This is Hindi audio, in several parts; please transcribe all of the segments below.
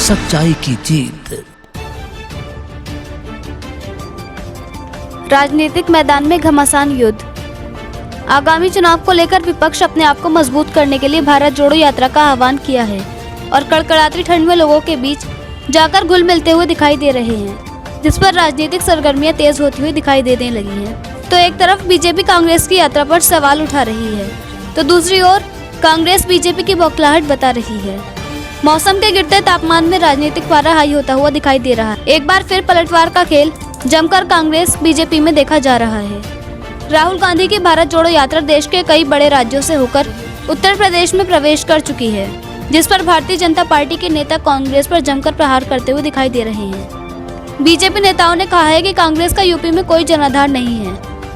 सच्चाई की जीत। राजनीतिक मैदान में घमासान युद्ध। आगामी चुनाव को लेकर विपक्ष अपने आप को मजबूत करने के लिए भारत जोड़ो यात्रा का आह्वान किया है और कड़कड़ाती ठंड में लोगों के बीच जाकर घुल मिलते हुए दिखाई दे रहे हैं, जिस पर राजनीतिक सरगर्मियां तेज होती हुई दिखाई देने लगी हैं। तो एक तरफ बीजेपी कांग्रेस की यात्रा पर सवाल उठा रही है, तो दूसरी ओर कांग्रेस बीजेपी की बौखलाहट बता रही है। मौसम के गिरते तापमान में राजनीतिक पारा हाई होता हुआ दिखाई दे रहा है। एक बार फिर पलटवार का खेल जमकर कांग्रेस बीजेपी में देखा जा रहा है। राहुल गांधी की भारत जोड़ो यात्रा देश के कई बड़े राज्यों से होकर उत्तर प्रदेश में प्रवेश कर चुकी है, जिस पर भारतीय जनता पार्टी के नेता कांग्रेस पर जमकर प्रहार करते हुए दिखाई दे रहे हैं। बीजेपी नेताओं ने कहा है कि कांग्रेस का यूपी में कोई जनाधार नहीं है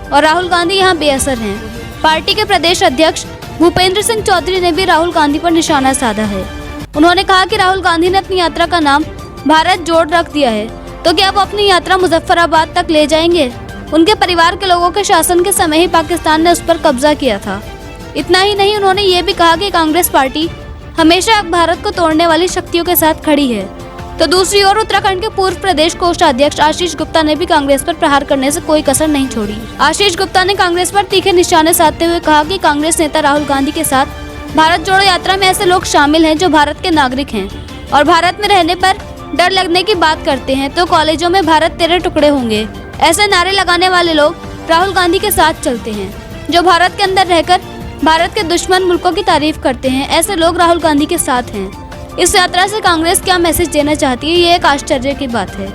और राहुल गांधी यहां बेअसर हैं। पार्टी के प्रदेश अध्यक्ष भूपेंद्र सिंह चौधरी ने भी राहुल गांधी पर निशाना साधा है। उन्होंने कहा कि राहुल गांधी ने अपनी यात्रा का नाम भारत जोड़ रख दिया है, तो क्या वो अपनी यात्रा मुजफ्फराबाद तक ले जाएंगे? उनके परिवार के लोगों के शासन के समय ही पाकिस्तान ने उस पर कब्जा किया था। इतना ही नहीं, उन्होंने ये भी कहा कि कांग्रेस पार्टी हमेशा भारत को तोड़ने वाली शक्तियों के साथ खड़ी है। तो दूसरी ओर उत्तराखंड के पूर्व प्रदेश कोषाध्यक्ष आशीष गुप्ता ने भी कांग्रेस पर प्रहार करने से कोई कसर नहीं छोड़ी। आशीष गुप्ता ने कांग्रेस पर तीखे निशाने साधते हुए कहा कि कांग्रेस नेता राहुल गांधी के साथ भारत जोड़ो यात्रा में ऐसे लोग शामिल हैं जो भारत के नागरिक हैं और भारत में रहने पर डर लगने की बात करते हैं, तो कॉलेजों में भारत तेरे टुकड़े होंगे ऐसे नारे लगाने वाले लोग राहुल गांधी के साथ चलते हैं। जो भारत के अंदर रहकर भारत के दुश्मन मुल्कों की तारीफ करते हैं, ऐसे लोग राहुल गांधी के साथ हैं। इस यात्रा से कांग्रेस क्या मैसेज देना चाहती है, ये एक आश्चर्य की बात है।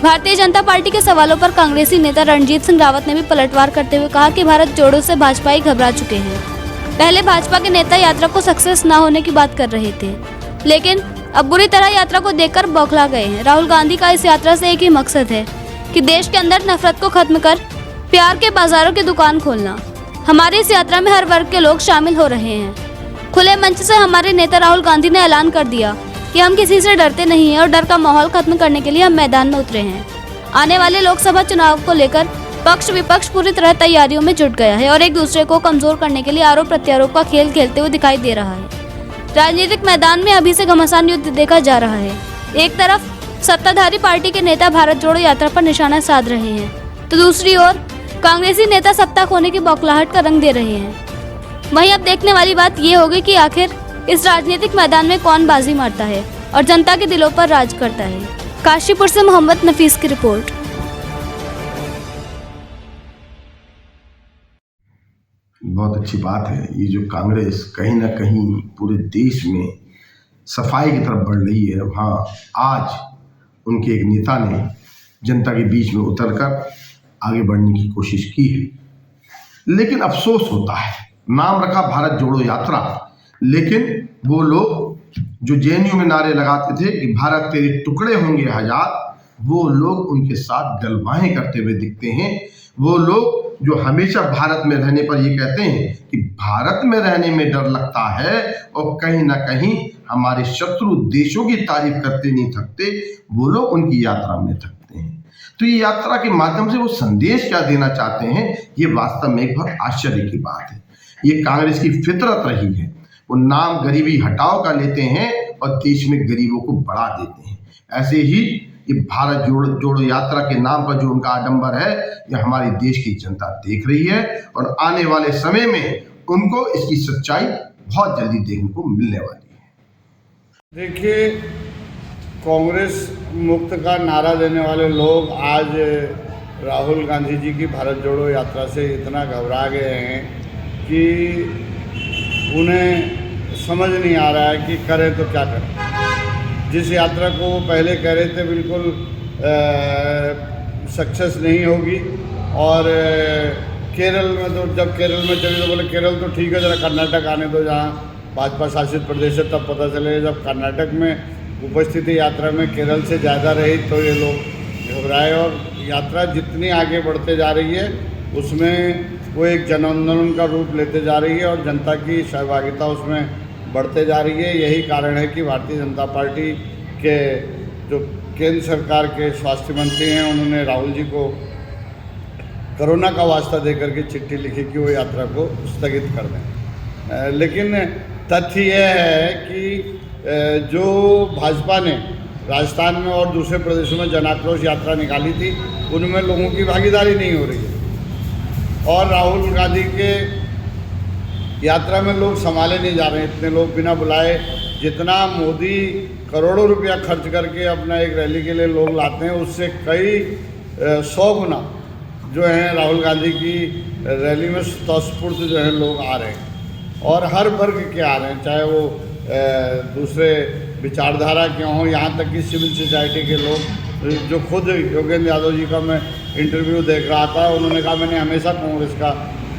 भारतीय जनता पार्टी के सवालों पर कांग्रेसी नेता रणजीत सिंह रावत ने भी पलटवार करते हुए कहा कि भारत जोड़ो से भाजपाई घबरा चुके हैं। पहले भाजपा के नेता यात्रा को सक्सेस न होने की बात कर रहे थे, लेकिन अब बुरी तरह यात्रा को देखकर बौखला गए हैं। राहुल गांधी का इस यात्रा से एक ही मकसद है कि देश के अंदर नफरत को खत्म कर प्यार के बाजारों की दुकान खोलना। हमारी इस यात्रा में हर वर्ग के लोग शामिल हो रहे हैं। खुले मंच से हमारे नेता राहुल गांधी ने ऐलान कर दिया कि हम किसी से डरते नहीं हैं और डर का माहौल खत्म करने के लिए हम मैदान में उतरे हैं। आने वाले लोकसभा चुनाव को लेकर पक्ष विपक्ष पूरी तरह तैयारियों में जुट गया है और एक दूसरे को कमजोर करने के लिए आरोप प्रत्यारोप का खेल खेलते हुए दिखाई दे रहा है। राजनीतिक मैदान में अभी से घमासान युद्ध देखा जा रहा है। एक तरफ सत्ताधारी पार्टी के नेता भारत जोड़ो यात्रा पर निशाना साध रहे हैं, तो दूसरी ओर कांग्रेसी नेता सत्ता खोने की बौखलाहट का रंग दे रहे हैं। वहीं अब देखने वाली बात ये होगी कि आखिर इस राजनीतिक मैदान में कौन बाजी मारता है और जनता के दिलों पर राज करता है। काशीपुर से मोहम्मद नफीस की रिपोर्ट। बहुत अच्छी बात है ये जो कांग्रेस कहीं ना कहीं पूरे देश में सफाई की तरफ बढ़ रही है। वहाँ आज उनके एक नेता ने जनता के बीच में उतरकर आगे बढ़ने की कोशिश की है, लेकिन अफसोस होता है नाम रखा भारत जोड़ो यात्रा, लेकिन वो लोग जो जेएनयू में नारे लगाते थे कि भारत तेरे टुकड़े होंगे हजार, वो लोग उनके साथ गलवाएं करते हुए दिखते हैं। वो लोग जो हमेशा भारत में रहने पर ये कहते हैं कि भारत में रहने में डर लगता है और कहीं ना कहीं हमारे शत्रु देशों की तारीफ करते नहीं थकते, वो लोग उनकी यात्रा में थकते हैं। तो ये यात्रा के माध्यम से वो संदेश क्या देना चाहते हैं, ये वास्तव में एक बहुत आश्चर्य की बात है। ये कांग्रेस की फितरत रही है। वो नाम गरीबी हटाओ का लेते हैं और देश में गरीबों को बढ़ा देते हैं। ऐसे ही ये भारत जोड़ो यात्रा के नाम पर जो उनका आडंबर है, ये हमारे देश की जनता देख रही है और आने वाले समय में उनको इसकी सच्चाई बहुत जल्दी देखने को मिलने वाली है। देखिए, कांग्रेस मुक्त का नारा देने वाले लोग आज राहुल गांधी जी की भारत जोड़ो यात्रा से इतना घबरा गए हैं कि उन्हें समझ नहीं आ रहा है कि करें तो क्या करें। जिस यात्रा को वो पहले कह रहे थे बिल्कुल सक्सेस नहीं होगी, और केरल में तो जब केरल में चले तो बोले केरल तो ठीक है, ज़रा कर्नाटक आने दो जहाँ भाजपा शासित प्रदेश है, तब पता चले। जब कर्नाटक में उपस्थिति यात्रा में केरल से ज़्यादा रही तो ये लोग घबराए और यात्रा जितनी आगे बढ़ते जा रही है उसमें वो एक जन आंदोलन का रूप लेते जा रही है और जनता की सहभागिता उसमें बढ़ते जा रही है। यही कारण है कि भारतीय जनता पार्टी के जो केंद्र सरकार के स्वास्थ्य मंत्री हैं, उन्होंने राहुल जी को कोरोना का वास्ता देकर के चिट्ठी लिखी कि वो यात्रा को स्थगित कर दें। लेकिन तथ्य यह है कि जो भाजपा ने राजस्थान में और दूसरे प्रदेशों में जन आक्रोश यात्रा निकाली थी, उनमें लोगों की भागीदारी नहीं हो रही है। और राहुल गांधी के यात्रा में लोग संभाले नहीं जा रहे हैं, इतने लोग बिना बुलाए, जितना मोदी करोड़ों रुपया खर्च करके अपना एक रैली के लिए लोग लाते हैं, उससे कई 100 गुना जो है राहुल गांधी की रैली में स्वतःस्फूर्त जो है लोग आ रहे हैं, और हर वर्ग के आ रहे हैं, चाहे वो दूसरे विचारधारा के हों, यहाँ तक कि सिविल सोसाइटी के लोग। जो खुद योगेंद्र यादव जी का मैं इंटरव्यू देख रहा था, उन्होंने कहा मैंने हमेशा कांग्रेस का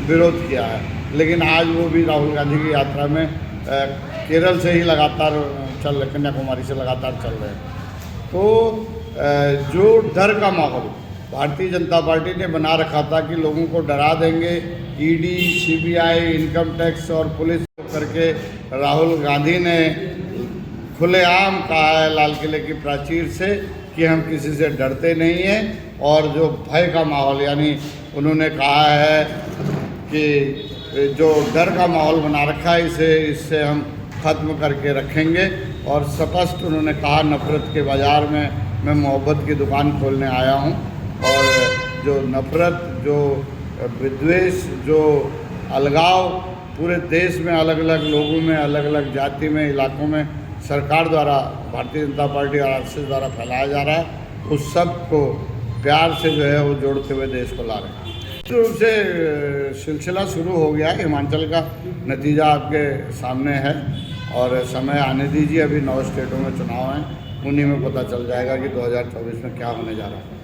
विरोध किया है, लेकिन आज वो भी राहुल गांधी की यात्रा में केरल से ही लगातार चल रहे, कन्याकुमारी से लगातार चल रहे हैं। तो जो डर का माहौल भारतीय जनता पार्टी ने बना रखा था कि लोगों को डरा देंगे, ईडी, सीबीआई, इनकम टैक्स और पुलिस करके, राहुल गांधी ने खुलेआम कहा है लाल किले की प्राचीर से कि हम किसी से डरते नहीं हैं, और जो भय का माहौल, यानी उन्होंने कहा है कि जो डर का माहौल बना रखा है इससे हम ख़त्म करके रखेंगे। और स्पष्ट उन्होंने कहा, नफ़रत के बाज़ार में मैं मोहब्बत की दुकान खोलने आया हूं, और जो नफ़रत, जो विद्वेष, जो अलगाव पूरे देश में अलग अलग लोगों में, अलग अलग जाति में, इलाकों में सरकार द्वारा, भारतीय जनता पार्टी और आरएसएस द्वारा फैलाया जा रहा है, उस सब को प्यार से जो है वो जोड़ते हुए देश को ला रहे हैं। तो से सिलसिला शुरू हो गया है, हिमाचल का नतीजा आपके सामने है, और समय आने दीजिए, अभी 9 स्टेटों में चुनाव हैं, उन्हीं में पता चल जाएगा कि 2024 में क्या होने जा रहा है।